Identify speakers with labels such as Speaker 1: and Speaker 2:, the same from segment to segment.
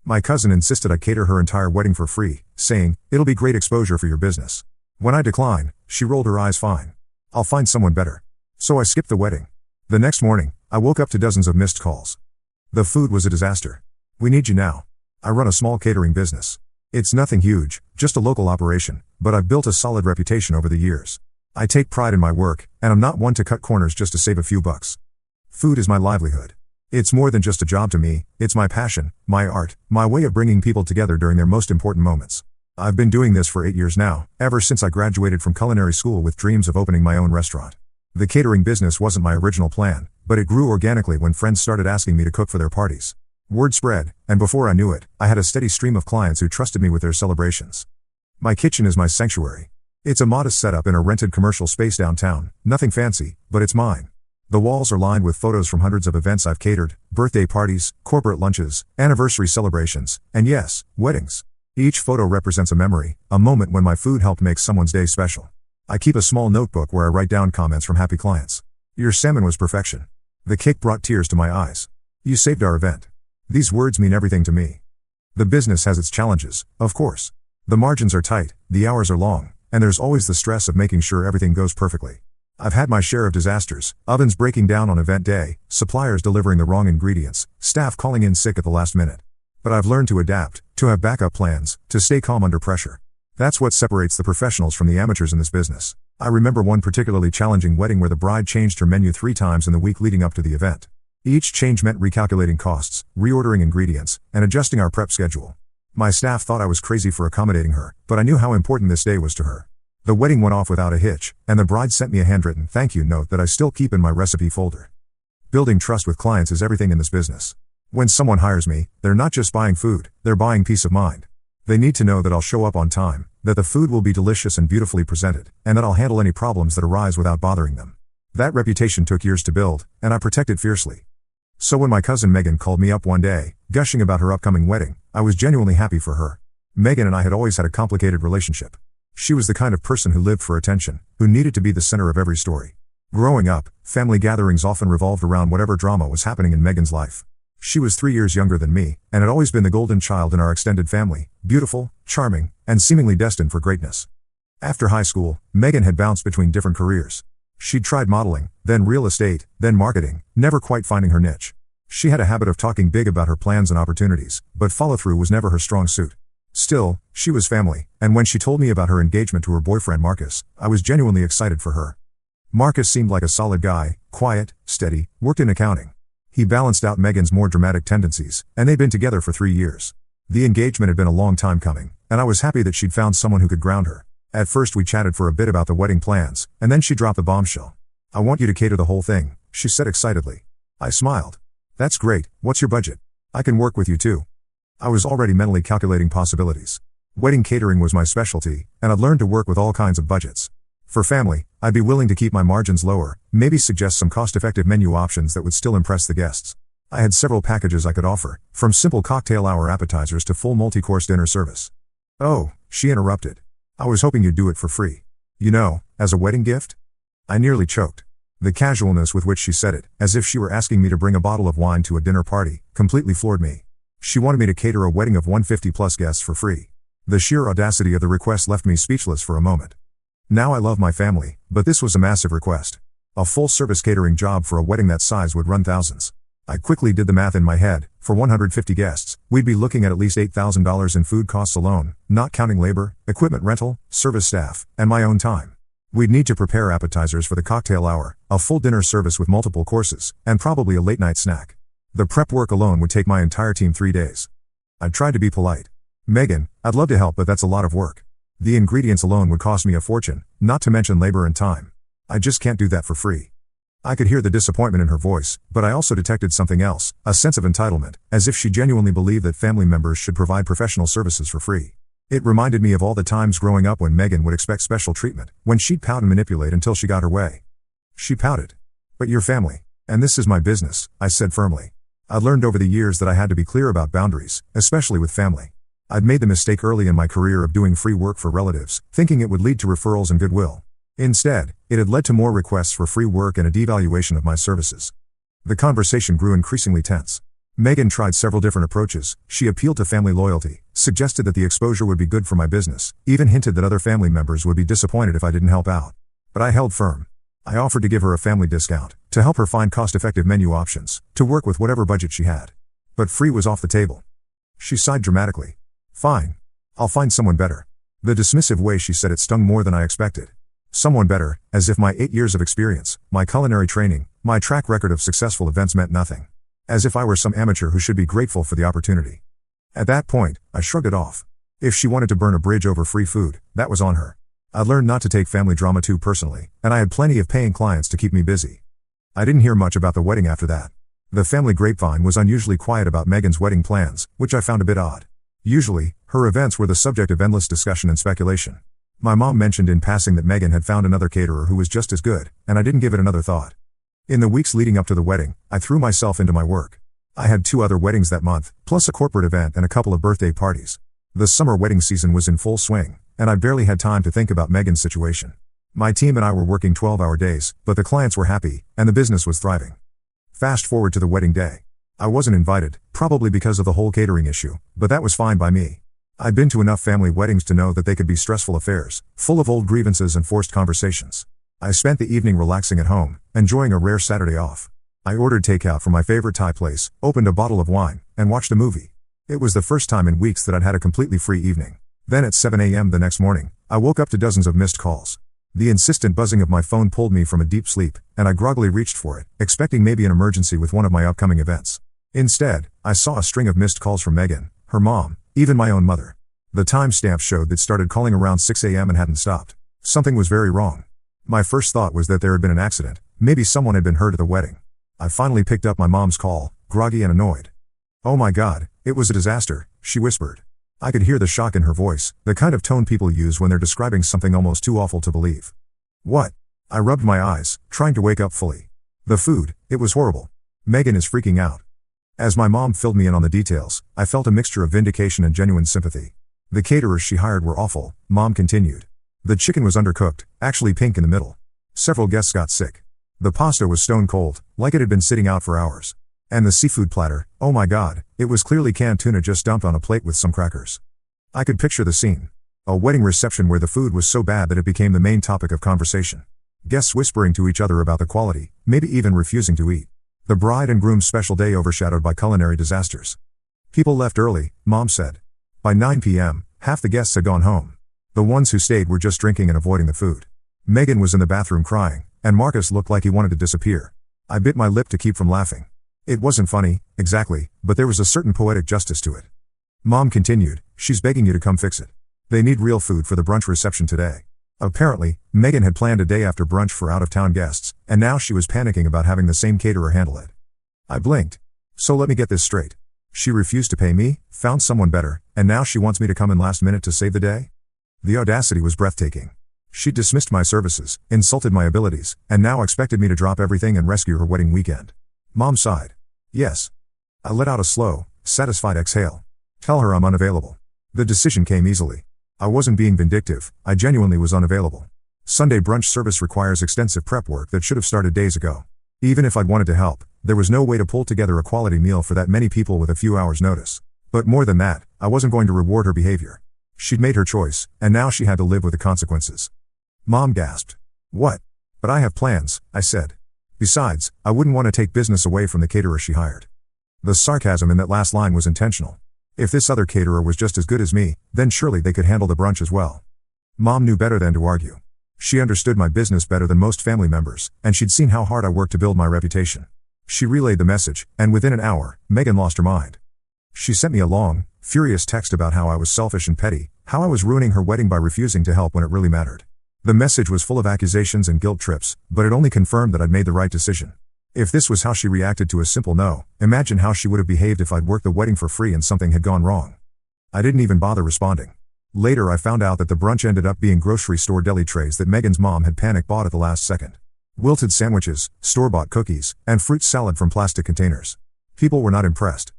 Speaker 1: My cousin insisted I cater her entire wedding for free, saying, "It'll be great exposure for your business." When I declined, she rolled her eyes. "Fine. I'll find someone better." So I skipped the wedding. The next morning, I woke up to dozens of missed calls. The food was a disaster. "We need you now." I run a small catering business. It's nothing huge, just a local operation, but I've built a solid reputation over the years. I take pride in my work, and I'm not one to cut corners just to save a few bucks. Food is my livelihood. It's more than just a job to me, it's my passion, my art, my way of bringing people together during their most important moments. I've been doing this for 8 years now, ever since I graduated from culinary school with dreams of opening my own restaurant. The catering business wasn't my original plan, but it grew organically when friends started asking me to cook for their parties. Word spread, and before I knew it, I had a steady stream of clients who trusted me with their celebrations. My kitchen is my sanctuary. It's a modest setup in a rented commercial space downtown, nothing fancy, but it's mine. The walls are lined with photos from hundreds of events I've catered, birthday parties, corporate lunches, anniversary celebrations, and yes, weddings. Each photo represents a memory, a moment when my food helped make someone's day special. I keep a small notebook where I write down comments from happy clients. "Your salmon was perfection. The cake brought tears to my eyes. You saved our event." These words mean everything to me. The business has its challenges, of course. The margins are tight, the hours are long, and there's always the stress of making sure everything goes perfectly. I've had my share of disasters, ovens breaking down on event day, suppliers delivering the wrong ingredients, staff calling in sick at the last minute. But I've learned to adapt, to have backup plans, to stay calm under pressure. That's what separates the professionals from the amateurs in this business. I remember one particularly challenging wedding where the bride changed her menu 3 times in the week leading up to the event. Each change meant recalculating costs, reordering ingredients, and adjusting our prep schedule. My staff thought I was crazy for accommodating her, but I knew how important this day was to her. The wedding went off without a hitch, and the bride sent me a handwritten thank you note that I still keep in my recipe folder. Building trust with clients is everything in this business. When someone hires me, they're not just buying food, they're buying peace of mind. They need to know that I'll show up on time, that the food will be delicious and beautifully presented, and that I'll handle any problems that arise without bothering them. That reputation took years to build, and I protect it fiercely. So when my cousin Megan called me up one day, gushing about her upcoming wedding, I was genuinely happy for her. Megan and I had always had a complicated relationship. She was the kind of person who lived for attention, who needed to be the center of every story. Growing up, family gatherings often revolved around whatever drama was happening in Megan's life. She was 3 years younger than me, and had always been the golden child in our extended family, beautiful, charming, and seemingly destined for greatness. After high school, Megan had bounced between different careers. She'd tried modeling, then real estate, then marketing, never quite finding her niche. She had a habit of talking big about her plans and opportunities, but follow-through was never her strong suit. Still, she was family, and when she told me about her engagement to her boyfriend Marcus, I was genuinely excited for her. Marcus seemed like a solid guy, quiet, steady, worked in accounting. He balanced out Megan's more dramatic tendencies, and they'd been together for 3 years. The engagement had been a long time coming, and I was happy that she'd found someone who could ground her. At first we chatted for a bit about the wedding plans, and then she dropped the bombshell. "I want you to cater the whole thing," she said excitedly. I smiled. "That's great, what's your budget? I can work with you too." I was already mentally calculating possibilities. Wedding catering was my specialty, and I'd learned to work with all kinds of budgets. For family, I'd be willing to keep my margins lower, maybe suggest some cost-effective menu options that would still impress the guests. I had several packages I could offer, from simple cocktail hour appetizers to full multi-course dinner service. "Oh," she interrupted. "I was hoping you'd do it for free. You know, as a wedding gift?" I nearly choked. The casualness with which she said it, as if she were asking me to bring a bottle of wine to a dinner party, completely floored me. She wanted me to cater a wedding of 150+ guests for free. The sheer audacity of the request left me speechless for a moment. Now I love my family, but this was a massive request. A full-service catering job for a wedding that size would run thousands. I quickly did the math in my head. For 150 guests, we'd be looking at least $8,000 in food costs alone, not counting labor, equipment rental, service staff, and my own time. We'd need to prepare appetizers for the cocktail hour, a full dinner service with multiple courses, and probably a late-night snack. The prep work alone would take my entire team 3 days. I tried to be polite. "Megan, I'd love to help, but that's a lot of work. The ingredients alone would cost me a fortune, not to mention labor and time. I just can't do that for free." I could hear the disappointment in her voice, but I also detected something else, a sense of entitlement, as if she genuinely believed that family members should provide professional services for free. It reminded me of all the times growing up when Megan would expect special treatment, when she'd pout and manipulate until she got her way. She pouted. "But you're family. And this is my business," I said firmly. I'd learned over the years that I had to be clear about boundaries, especially with family. I'd made the mistake early in my career of doing free work for relatives, thinking it would lead to referrals and goodwill. Instead, it had led to more requests for free work and a devaluation of my services. The conversation grew increasingly tense. Megan tried several different approaches. She appealed to family loyalty, suggested that the exposure would be good for my business, even hinted that other family members would be disappointed if I didn't help out. But I held firm. I offered to give her a family discount, to help her find cost-effective menu options, to work with whatever budget she had. But free was off the table. She sighed dramatically. Fine. I'll find someone better. The dismissive way she said it stung more than I expected. Someone better, as if my 8 years of experience, my culinary training, my track record of successful events meant nothing. As if I were some amateur who should be grateful for the opportunity. At that point, I shrugged it off. If she wanted to burn a bridge over free food, that was on her. I learned not to take family drama too personally, and I had plenty of paying clients to keep me busy. I didn't hear much about the wedding after that. The family grapevine was unusually quiet about Megan's wedding plans, which I found a bit odd. Usually, her events were the subject of endless discussion and speculation. My mom mentioned in passing that Megan had found another caterer who was just as good, and I didn't give it another thought. In the weeks leading up to the wedding, I threw myself into my work. I had 2 other weddings that month, plus a corporate event and a couple of birthday parties. The summer wedding season was in full swing, and I barely had time to think about Megan's situation. My team and I were working 12-hour days, but the clients were happy, and the business was thriving. Fast forward to the wedding day. I wasn't invited, probably because of the whole catering issue, but that was fine by me. I'd been to enough family weddings to know that they could be stressful affairs, full of old grievances and forced conversations. I spent the evening relaxing at home, enjoying a rare Saturday off. I ordered takeout from my favorite Thai place, opened a bottle of wine, and watched a movie. It was the first time in weeks that I'd had a completely free evening. Then at 7 a.m. the next morning, I woke up to dozens of missed calls. The insistent buzzing of my phone pulled me from a deep sleep, and I groggily reached for it, expecting maybe an emergency with one of my upcoming events. Instead, I saw a string of missed calls from Megan, her mom, even my own mother. The timestamp showed that started calling around 6 a.m. and hadn't stopped. Something was very wrong. My first thought was that there had been an accident, maybe someone had been hurt at the wedding. I finally picked up my mom's call, groggy and annoyed. "Oh my God, it was a disaster," she whispered. I could hear the shock in her voice, the kind of tone people use when they're describing something almost too awful to believe. "What?" I rubbed my eyes, trying to wake up fully. "The food, it was horrible. Megan is freaking out." As my mom filled me in on the details, I felt a mixture of vindication and genuine sympathy. "The caterers she hired were awful," Mom continued. "The chicken was undercooked, actually pink in the middle. Several guests got sick. The pasta was stone cold, like it had been sitting out for hours. And the seafood platter, oh my God, it was clearly canned tuna just dumped on a plate with some crackers." I could picture the scene. A wedding reception where the food was so bad that it became the main topic of conversation. Guests whispering to each other about the quality, maybe even refusing to eat. The bride and groom's special day overshadowed by culinary disasters. "People left early," Mom said. By 9 p.m., half the guests had gone home. The ones who stayed were just drinking and avoiding the food. Megan was in the bathroom crying, and Marcus looked like he wanted to disappear. I bit my lip to keep from laughing. It wasn't funny, exactly, but there was a certain poetic justice to it. Mom continued, "She's begging you to come fix it. They need real food for the brunch reception today." Apparently, Megan had planned a day after brunch for out-of-town guests, and now she was panicking about having the same caterer handle it. I blinked. "So let me get this straight. She refused to pay me, found someone better, and now she wants me to come in last minute to save the day?" The audacity was breathtaking. She dismissed my services, insulted my abilities, and now expected me to drop everything and rescue her wedding weekend. Mom sighed. "Yes." I let out a slow, satisfied exhale. "Tell her I'm unavailable." The decision came easily. I wasn't being vindictive, I genuinely was unavailable. Sunday brunch service requires extensive prep work that should have started days ago. Even if I'd wanted to help, there was no way to pull together a quality meal for that many people with a few hours' notice. But more than that, I wasn't going to reward her behavior. She'd made her choice, and now she had to live with the consequences. Mom gasped. "What?" "But I have plans," I said. "Besides, I wouldn't want to take business away from the caterer she hired." The sarcasm in that last line was intentional. If this other caterer was just as good as me, then surely they could handle the brunch as well. Mom knew better than to argue. She understood my business better than most family members, and she'd seen how hard I worked to build my reputation. She relayed the message, and within an hour, Megan lost her mind. She sent me a long, furious text about how I was selfish and petty, how I was ruining her wedding by refusing to help when it really mattered. The message was full of accusations and guilt trips, but it only confirmed that I'd made the right decision. If this was how she reacted to a simple no, imagine how she would have behaved if I'd worked the wedding for free and something had gone wrong. I didn't even bother responding. Later I found out that the brunch ended up being grocery store deli trays that Megan's mom had panic bought at the last second. Wilted sandwiches, store-bought cookies, and fruit salad from plastic containers. People were not impressed.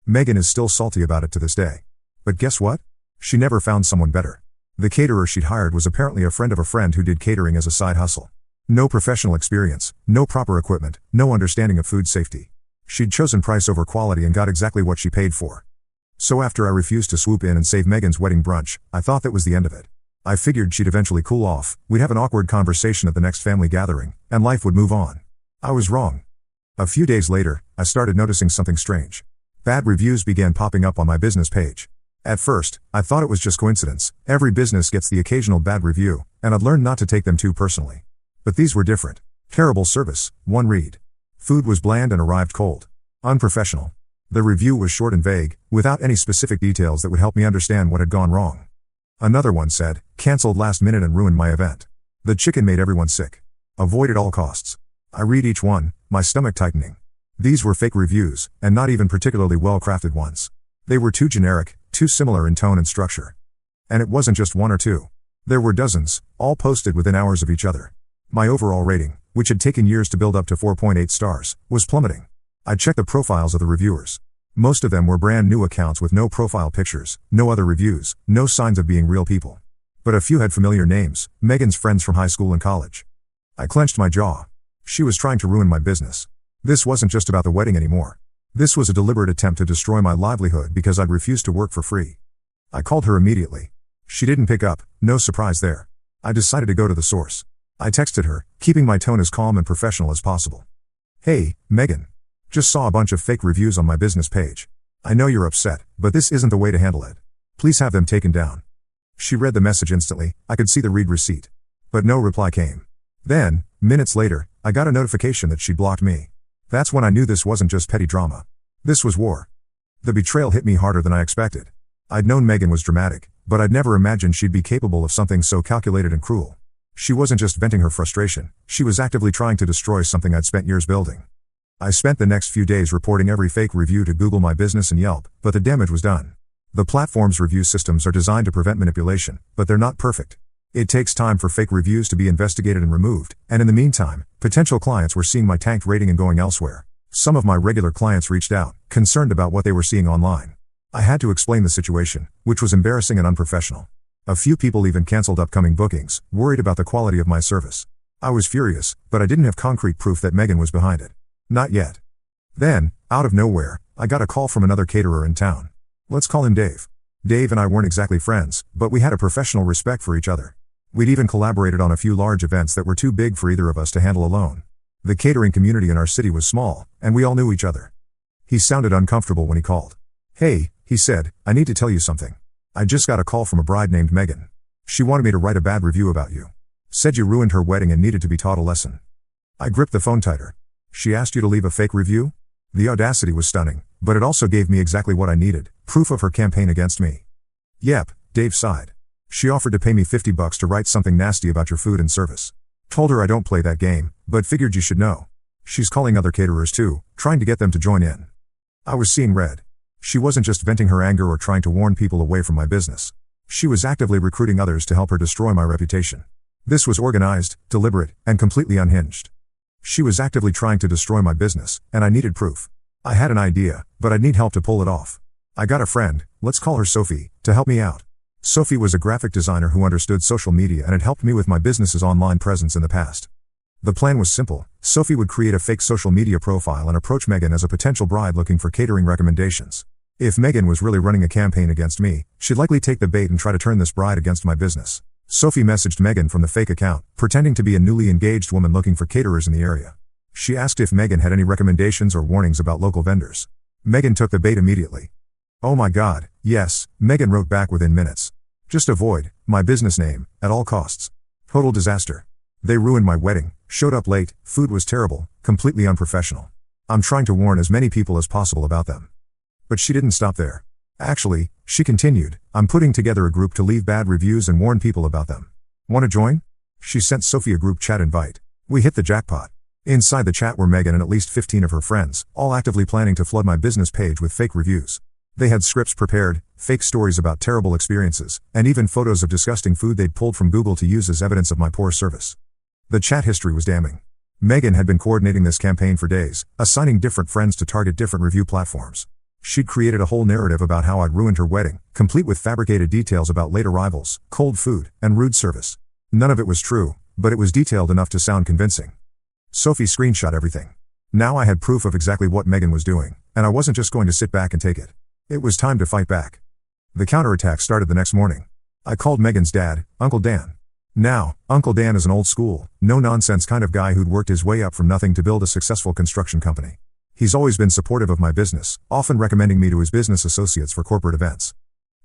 Speaker 1: Megan is still salty about it to this day. But guess what? She never found someone better. The caterer she'd hired was apparently a friend of a friend who did catering as a side hustle. No professional experience, no proper equipment, no understanding of food safety. She'd chosen price over quality and got exactly what she paid for. So after I refused to swoop in and save Megan's wedding brunch, I thought that was the end of it. I figured she'd eventually cool off, we'd have an awkward conversation at the next family gathering, and life would move on. I was wrong. A few days later, I started noticing something strange. Bad reviews began popping up on my business page. At first, I thought it was just coincidence. Every business gets the occasional bad review, and I'd learned not to take them too personally. But these were different. Terrible service, one read. Food was bland and arrived cold. Unprofessional. The review was short and vague, without any specific details that would help me understand what had gone wrong. Another one said, "Cancelled last minute and ruined my event. The chicken made everyone sick. Avoid at all costs." I read each one, my stomach tightening. These were fake reviews, and not even particularly well-crafted ones. They were too generic, too similar in tone and structure. And it wasn't just one or two. There were dozens, all posted within hours of each other. My overall rating, which had taken years to build up to 4.8 stars, was plummeting. I checked the profiles of the reviewers. Most of them were brand new accounts with no profile pictures, no other reviews, no signs of being real people. But a few had familiar names, Megan's friends from high school and college. I clenched my jaw. She was trying to ruin my business. This wasn't just about the wedding anymore. This was a deliberate attempt to destroy my livelihood because I'd refused to work for free. I called her immediately. She didn't pick up, no surprise there. I decided to go to the source. I texted her, keeping my tone as calm and professional as possible. "Hey, Megan. Just saw a bunch of fake reviews on my business page. I know you're upset, but this isn't the way to handle it. Please have them taken down." She read the message instantly. I could see the read receipt. But no reply came. Then, minutes later, I got a notification that she'd blocked me. That's when I knew this wasn't just petty drama. This was war. The betrayal hit me harder than I expected. I'd known Megan was dramatic, but I'd never imagined she'd be capable of something so calculated and cruel. She wasn't just venting her frustration, she was actively trying to destroy something I'd spent years building. I spent the next few days reporting every fake review to Google My Business and Yelp, but the damage was done. The platform's review systems are designed to prevent manipulation, but they're not perfect. It takes time for fake reviews to be investigated and removed, and in the meantime, potential clients were seeing my tanked rating and going elsewhere. Some of my regular clients reached out, concerned about what they were seeing online. I had to explain the situation, which was embarrassing and unprofessional. A few people even canceled upcoming bookings, worried about the quality of my service. I was furious, but I didn't have concrete proof that Megan was behind it. Not yet. Then, out of nowhere, I got a call from another caterer in town. Let's call him Dave. Dave and I weren't exactly friends, but we had a professional respect for each other. We'd even collaborated on a few large events that were too big for either of us to handle alone. The catering community in our city was small, and we all knew each other. He sounded uncomfortable when he called. "Hey," he said, "I need to tell you something. I just got a call from a bride named Megan. She wanted me to write a bad review about you. Said you ruined her wedding and needed to be taught a lesson." I gripped the phone tighter. "She asked you to leave a fake review?" The audacity was stunning, but it also gave me exactly what I needed, proof of her campaign against me. "Yep," Dave sighed. "She offered to pay me $50 to write something nasty about your food and service. Told her I don't play that game, but figured you should know. She's calling other caterers too, trying to get them to join in." I was seeing red. She wasn't just venting her anger or trying to warn people away from my business. She was actively recruiting others to help her destroy my reputation. This was organized, deliberate, and completely unhinged. She was actively trying to destroy my business, and I needed proof. I had an idea, but I'd need help to pull it off. I got a friend, let's call her Sophie, to help me out. Sophie was a graphic designer who understood social media and had helped me with my business's online presence in the past. The plan was simple. Sophie would create a fake social media profile and approach Megan as a potential bride looking for catering recommendations. If Megan was really running a campaign against me, she'd likely take the bait and try to turn this bride against my business. Sophie messaged Megan from the fake account, pretending to be a newly engaged woman looking for caterers in the area. She asked if Megan had any recommendations or warnings about local vendors. Megan took the bait immediately. "Oh my God, yes," Megan wrote back within minutes. "Just avoid my business name at all costs. Total disaster. They ruined my wedding, showed up late, food was terrible, completely unprofessional. I'm trying to warn as many people as possible about them." But she didn't stop there. "Actually," she continued, "I'm putting together a group to leave bad reviews and warn people about them. Want to join?" She sent Sophie a group chat invite. We hit the jackpot. Inside the chat were Megan and at least 15 of her friends, all actively planning to flood my business page with fake reviews. They had scripts prepared, fake stories about terrible experiences, and even photos of disgusting food they'd pulled from Google to use as evidence of my poor service. The chat history was damning. Megan had been coordinating this campaign for days, assigning different friends to target different review platforms. She'd created a whole narrative about how I'd ruined her wedding, complete with fabricated details about late arrivals, cold food, and rude service. None of it was true, but it was detailed enough to sound convincing. Sophie screenshot everything. Now I had proof of exactly what Megan was doing, and I wasn't just going to sit back and take it. It was time to fight back. The counterattack started the next morning. I called Megan's dad, Uncle Dan. Now, Uncle Dan is an old school, no-nonsense kind of guy who'd worked his way up from nothing to build a successful construction company. He's always been supportive of my business, often recommending me to his business associates for corporate events.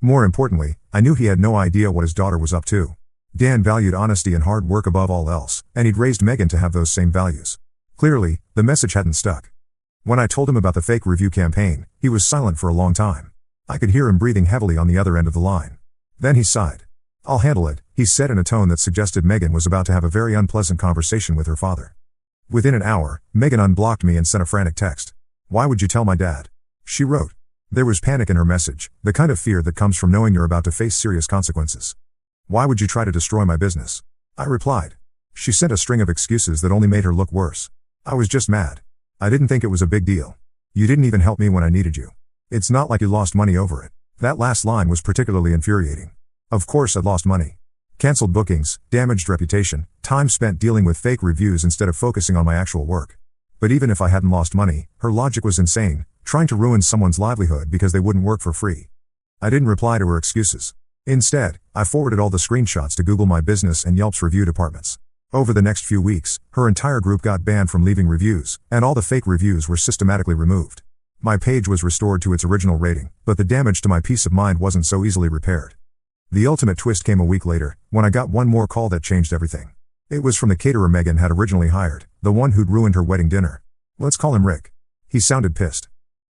Speaker 1: More importantly, I knew he had no idea what his daughter was up to. Dan valued honesty and hard work above all else, and he'd raised Megan to have those same values. Clearly, the message hadn't stuck. When I told him about the fake review campaign, he was silent for a long time. I could hear him breathing heavily on the other end of the line. Then he sighed. "I'll handle it," he said in a tone that suggested Megan was about to have a very unpleasant conversation with her father. Within an hour, Megan unblocked me and sent a frantic text. "Why would you tell my dad?" she wrote. There was panic in her message, the kind of fear that comes from knowing you're about to face serious consequences. "Why would you try to destroy my business?" I replied. She sent a string of excuses that only made her look worse. "I was just mad. I didn't think it was a big deal. You didn't even help me when I needed you. It's not like you lost money over it." That last line was particularly infuriating. Of course I'd lost money. Cancelled bookings, damaged reputation, time spent dealing with fake reviews instead of focusing on my actual work. But even if I hadn't lost money, her logic was insane, trying to ruin someone's livelihood because they wouldn't work for free. I didn't reply to her excuses. Instead, I forwarded all the screenshots to Google My Business and Yelp's review departments. Over the next few weeks, her entire group got banned from leaving reviews, and all the fake reviews were systematically removed. My page was restored to its original rating, but the damage to my peace of mind wasn't so easily repaired. The ultimate twist came a week later, when I got one more call that changed everything. It was from the caterer Megan had originally hired, the one who'd ruined her wedding dinner. Let's call him Rick. He sounded pissed.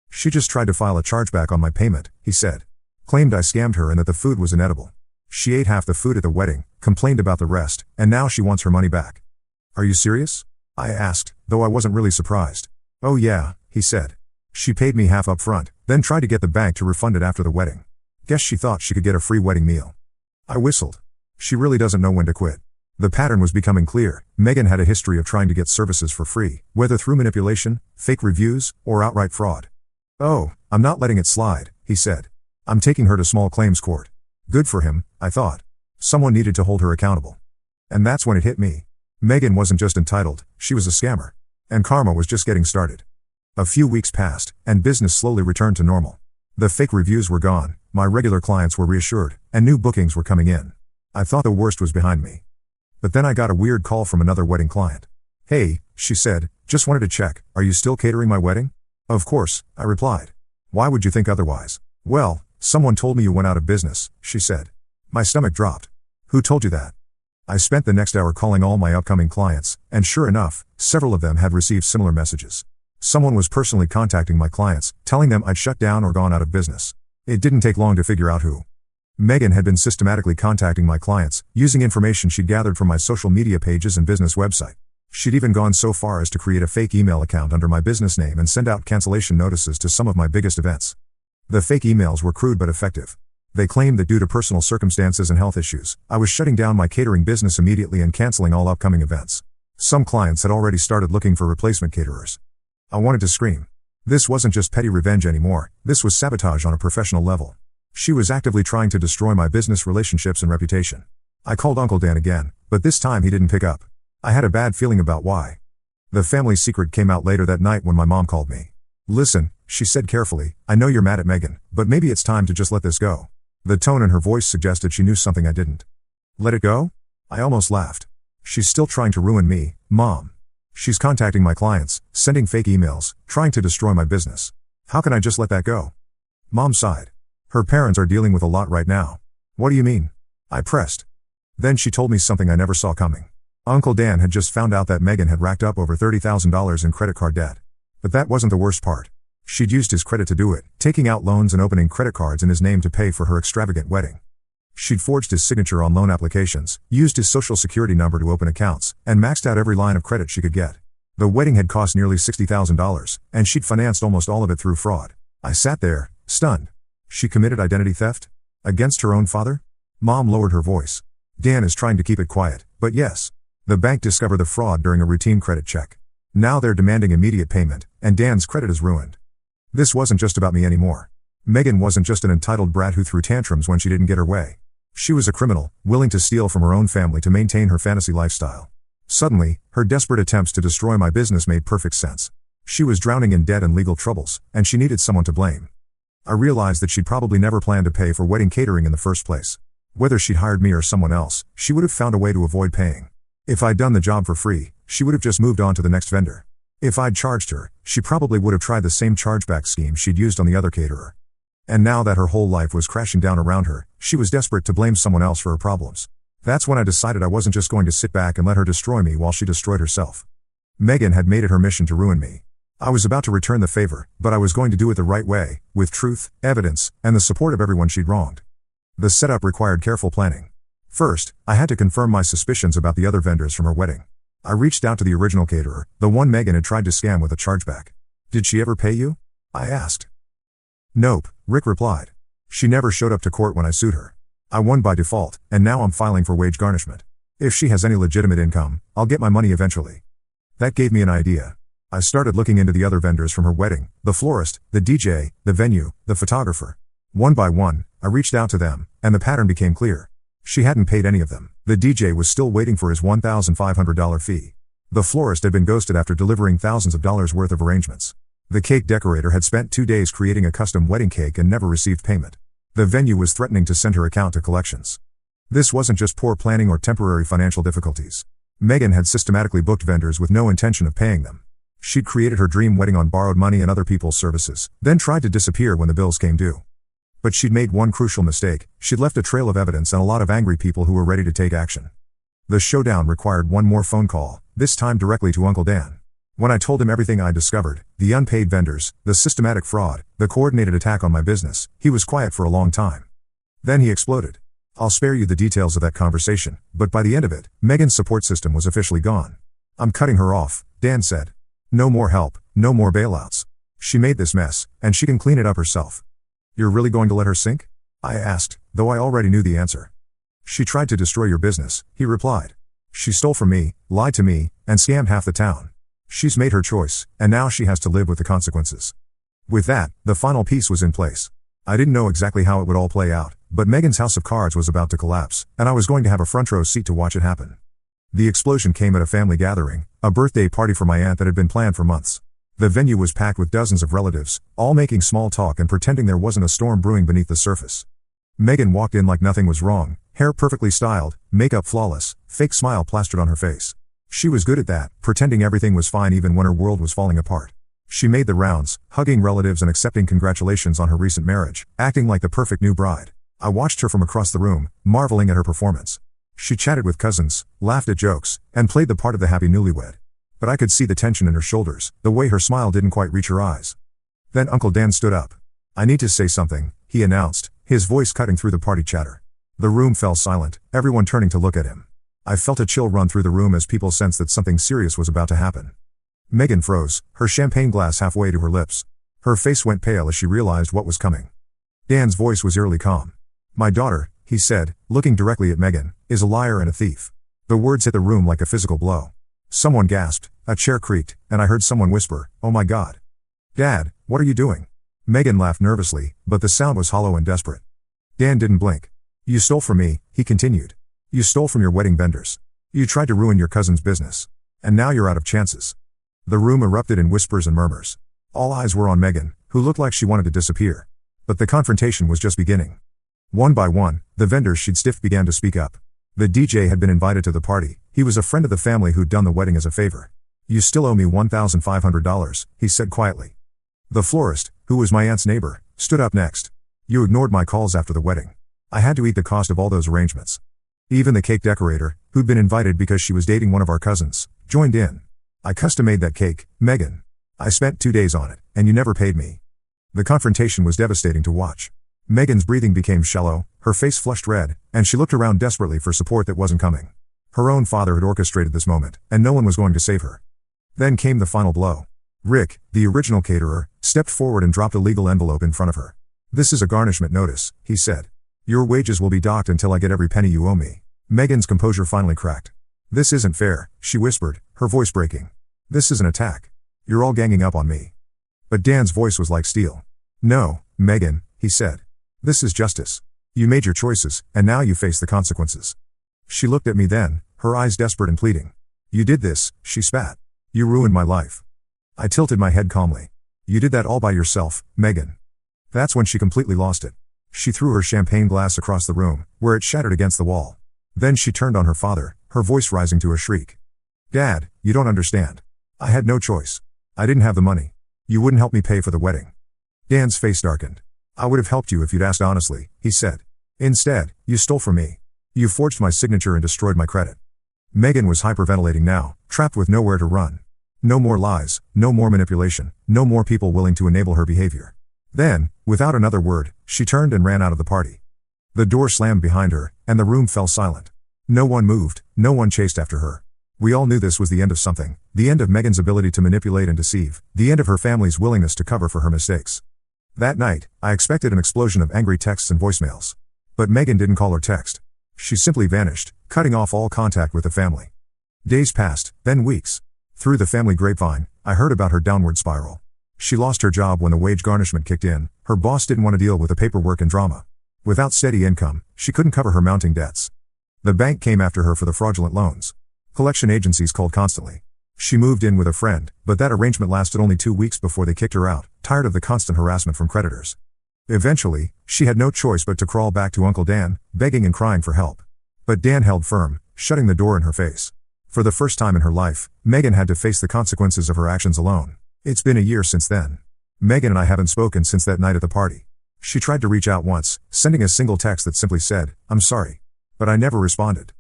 Speaker 1: "She just tried to file a chargeback on my payment," he said. "Claimed I scammed her and that the food was inedible. She ate half the food at the wedding, complained about the rest, and now she wants her money back." "Are you serious?" I asked, though I wasn't really surprised. "Oh yeah," he said. "She paid me half up front, then tried to get the bank to refund it after the wedding. Guess she thought she could get a free wedding meal." I whistled. She really doesn't know when to quit. The pattern was becoming clear. Megan had a history of trying to get services for free, whether through manipulation, fake reviews, or outright fraud. "Oh, I'm not letting it slide," he said. "I'm taking her to small claims court." Good for him, I thought. Someone needed to hold her accountable. And that's when it hit me. Megan wasn't just entitled, she was a scammer. And karma was just getting started. A few weeks passed, and business slowly returned to normal. The fake reviews were gone, my regular clients were reassured, and new bookings were coming in. I thought the worst was behind me. But then I got a weird call from another wedding client. "Hey," she said, "just wanted to check, are you still catering my wedding?" "Of course," I replied. "Why would you think otherwise?" "Well, someone told me you went out of business," she said. My stomach dropped. "Who told you that?" I spent the next hour calling all my upcoming clients, and sure enough, several of them had received similar messages. Someone was personally contacting my clients, telling them I'd shut down or gone out of business. It didn't take long to figure out who. Megan had been systematically contacting my clients, using information she'd gathered from my social media pages and business website. She'd even gone so far as to create a fake email account under my business name and send out cancellation notices to some of my biggest events. The fake emails were crude but effective. They claimed that due to personal circumstances and health issues, I was shutting down my catering business immediately and canceling all upcoming events. Some clients had already started looking for replacement caterers. I wanted to scream. This wasn't just petty revenge anymore, this was sabotage on a professional level. She was actively trying to destroy my business relationships and reputation. I called Uncle Dan again, but this time he didn't pick up. I had a bad feeling about why. The family secret came out later that night when my mom called me. "Listen," she said carefully, "I know you're mad at Megan, but maybe it's time to just let this go." The tone in her voice suggested she knew something I didn't. "Let it go?" I almost laughed. "She's still trying to ruin me, Mom. She's contacting my clients, sending fake emails, trying to destroy my business. How can I just let that go?" Mom sighed. "Her parents are dealing with a lot right now." "What do you mean?" I pressed. Then she told me something I never saw coming. Uncle Dan had just found out that Megan had racked up over $30,000 in credit card debt. But that wasn't the worst part. She'd used his credit to do it, taking out loans and opening credit cards in his name to pay for her extravagant wedding. She'd forged his signature on loan applications, used his social security number to open accounts, and maxed out every line of credit she could get. The wedding had cost nearly $60,000, and she'd financed almost all of it through fraud. I sat there, stunned. She committed identity theft? Against her own father? Mom lowered her voice. Dan is trying to keep it quiet, but yes. The bank discovered the fraud during a routine credit check. Now they're demanding immediate payment, and Dan's credit is ruined. This wasn't just about me anymore. Megan wasn't just an entitled brat who threw tantrums when she didn't get her way. She was a criminal, willing to steal from her own family to maintain her fantasy lifestyle. Suddenly, her desperate attempts to destroy my business made perfect sense. She was drowning in debt and legal troubles, and she needed someone to blame. I realized that she'd probably never planned to pay for wedding catering in the first place. Whether she'd hired me or someone else, she would have found a way to avoid paying. If I'd done the job for free, she would have just moved on to the next vendor. If I'd charged her, she probably would have tried the same chargeback scheme she'd used on the other caterer. And now that her whole life was crashing down around her, she was desperate to blame someone else for her problems. That's when I decided I wasn't just going to sit back and let her destroy me while she destroyed herself. Megan had made it her mission to ruin me. I was about to return the favor, but I was going to do it the right way, with truth, evidence, and the support of everyone she'd wronged. The setup required careful planning. First, I had to confirm my suspicions about the other vendors from her wedding. I reached out to the original caterer, the one Megan had tried to scam with a chargeback. "Did she ever pay you?" I asked. "Nope," Rick replied. "She never showed up to court when I sued her. I won by default, and now I'm filing for wage garnishment. If she has any legitimate income, I'll get my money eventually." That gave me an idea. I started looking into the other vendors from her wedding, the florist, the DJ, the venue, the photographer. One by one, I reached out to them, and the pattern became clear. She hadn't paid any of them. The DJ was still waiting for his $1,500 fee. The florist had been ghosted after delivering thousands of dollars worth of arrangements. The cake decorator had spent 2 days creating a custom wedding cake and never received payment. The venue was threatening to send her account to collections. This wasn't just poor planning or temporary financial difficulties. Megan had systematically booked vendors with no intention of paying them. She'd created her dream wedding on borrowed money and other people's services, then tried to disappear when the bills came due. But she'd made one crucial mistake: she'd left a trail of evidence and a lot of angry people who were ready to take action. The showdown required one more phone call, this time directly to Uncle Dan. When I told him everything I discovered, the unpaid vendors, the systematic fraud, the coordinated attack on my business, he was quiet for a long time. Then he exploded. "I'll spare you the details of that conversation, but by the end of it, Megan's support system was officially gone. I'm cutting her off," Dan said. "No more help, no more bailouts. She made this mess, and she can clean it up herself." "You're really going to let her sink?" I asked, though I already knew the answer. "She tried to destroy your business," he replied. "She stole from me, lied to me, and scammed half the town. She's made her choice, and now she has to live with the consequences." With that, the final piece was in place. I didn't know exactly how it would all play out, but Megan's house of cards was about to collapse, and I was going to have a front row seat to watch it happen. The explosion came at a family gathering, a birthday party for my aunt that had been planned for months. The venue was packed with dozens of relatives, all making small talk and pretending there wasn't a storm brewing beneath the surface. Megan walked in like nothing was wrong, hair perfectly styled, makeup flawless, fake smile plastered on her face. She was good at that, pretending everything was fine even when her world was falling apart. She made the rounds, hugging relatives and accepting congratulations on her recent marriage, acting like the perfect new bride. I watched her from across the room, marveling at her performance. She chatted with cousins, laughed at jokes, and played the part of the happy newlywed. But I could see the tension in her shoulders, the way her smile didn't quite reach her eyes. Then Uncle Dan stood up. "I need to say something," he announced, his voice cutting through the party chatter. The room fell silent, everyone turning to look at him. I felt a chill run through the room as people sensed that something serious was about to happen. Megan froze, her champagne glass halfway to her lips. Her face went pale as she realized what was coming. Dan's voice was eerily calm. "My daughter," he said, looking directly at Megan, "is a liar and a thief." The words hit the room like a physical blow. Someone gasped, a chair creaked, and I heard someone whisper, "Oh my God. Dad, what are you doing?" Megan laughed nervously, but the sound was hollow and desperate. Dan didn't blink. "You stole from me," he continued. "You stole from your wedding vendors. You tried to ruin your cousin's business. And now you're out of chances." The room erupted in whispers and murmurs. All eyes were on Megan, who looked like she wanted to disappear. But the confrontation was just beginning. One by one, the vendors she'd stiffed began to speak up. The DJ had been invited to the party. He was a friend of the family who'd done the wedding as a favor. "You still owe me $1,500, he said quietly. The florist, who was my aunt's neighbor, stood up next. "You ignored my calls after the wedding. I had to eat the cost of all those arrangements." Even the cake decorator, who'd been invited because she was dating one of our cousins, joined in. "I custom-made that cake, Megan. I spent 2 days on it, and you never paid me." The confrontation was devastating to watch. Megan's breathing became shallow, her face flushed red, and she looked around desperately for support that wasn't coming. Her own father had orchestrated this moment, and no one was going to save her. Then came the final blow. Rick, the original caterer, stepped forward and dropped a legal envelope in front of her. "This is a garnishment notice," he said. "Your wages will be docked until I get every penny you owe me." Megan's composure finally cracked. "This isn't fair," she whispered, her voice breaking. "This is an attack. You're all ganging up on me." But Dan's voice was like steel. "No, Megan," he said. "This is justice. You made your choices, and now you face the consequences." She looked at me then, her eyes desperate and pleading. "You did this," she spat. "You ruined my life. I tilted my head calmly. You did that all by yourself, Megan. That's when she completely lost it. She threw her champagne glass across the room, where it shattered against the wall. Then she turned on her father, her voice rising to a shriek. Dad, you don't understand. I had no choice. I didn't have the money. You wouldn't help me pay for the wedding. Dan's face darkened. I would have helped you if you'd asked honestly, he said. Instead, you stole from me. You forged my signature and destroyed my credit. Megan was hyperventilating now, trapped with nowhere to run. No more lies, no more manipulation, no more people willing to enable her behavior. Then, without another word, she turned and ran out of the party. The door slammed behind her, and the room fell silent. No one moved, no one chased after her. We all knew this was the end of something, the end of Megan's ability to manipulate and deceive, the end of her family's willingness to cover for her mistakes. That night, I expected an explosion of angry texts and voicemails. But Megan didn't call or text. She simply vanished, cutting off all contact with the family. Days passed, then weeks. Through the family grapevine, I heard about her downward spiral. She lost her job when the wage garnishment kicked in. Her boss didn't want to deal with the paperwork and drama. Without steady income, she couldn't cover her mounting debts. The bank came after her for the fraudulent loans. Collection agencies called constantly. She moved in with a friend, but that arrangement lasted only 2 weeks before they kicked her out, tired of the constant harassment from creditors. Eventually, she had no choice but to crawl back to Uncle Dan, begging and crying for help. But Dan held firm, shutting the door in her face. For the first time in her life, Megan had to face the consequences of her actions alone. It's been a year since then. Megan and I haven't spoken since that night at the party. She tried to reach out once, sending a single text that simply said, "I'm sorry." But I never responded.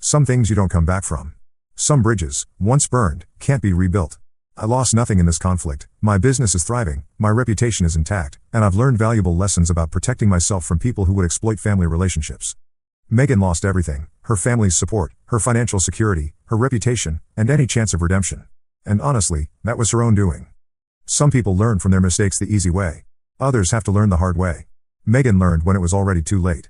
Speaker 1: Some things you don't come back from. Some bridges, once burned, can't be rebuilt. I lost nothing in this conflict. My business is thriving, my reputation is intact, and I've learned valuable lessons about protecting myself from people who would exploit family relationships. Megan lost everything: her family's support, her financial security, her reputation, and any chance of redemption. And honestly, that was her own doing. Some people learn from their mistakes the easy way. Others have to learn the hard way. Megan learned when it was already too late.